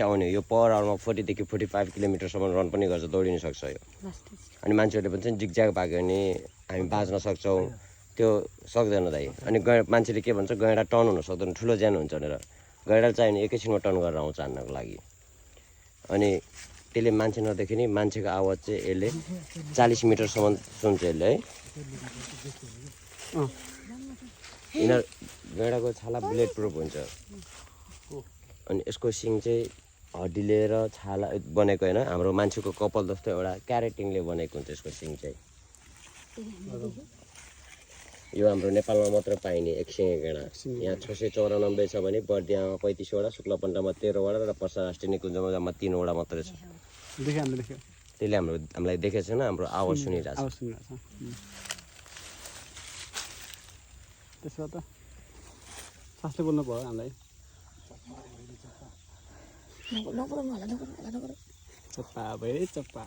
आउने यो पर आवरमा 40 देखि 45 किलोमिटरसम्म रन पनि गर्छ दौडिन सक्छ यो अनि मान्छेहरूले पनि चाहिँ जिगज्याग भाग्यो भने हामी बाँच्न सक्छौँ त्यो सक्दैन दाइ अनि मान्छेले के भन्छ गैँडा टर्न हुन सक्दैन ठुलो ज्यान हुन्छ भनेर गैँडा चाहिँ नि एकैछिनमा टर्न गरेर आउँछ हान्नको लागि अनि त्यसले मान्छे नदेखे नि मान्छेको आवाज चाहिँ यसले 40 मिटरसम्म सुन्छ यसले है यिनीहरू गैँडाको छाला बुलेट प्रुफ हुन्छ अनि यसको सिङ चाहिँ हड्डीले र छाला बनेको होइन हाम्रो मान्छेको कपाल जस्तो एउटा क्यारेटिङले बनेको हुन्छ यसको सिङ चाहिँ यो हाम्रो नेपालमा मात्र पाइने एकसिङे गैँडा यहाँ 694 छ भने बर्दियामा 35 वटा शुक्लापन्टामा 13 वटा र पर्सा राष्ट्रिय निकुञ्जमा जम्मा 3 वटा मात्रै छ त्यसले हामीलाई देखेको छैन हाम्रो आवाज सुनिरहेको छ त्यसो त सासले बोल्नु भयो हामीलाई चप्पा भयो चप्पा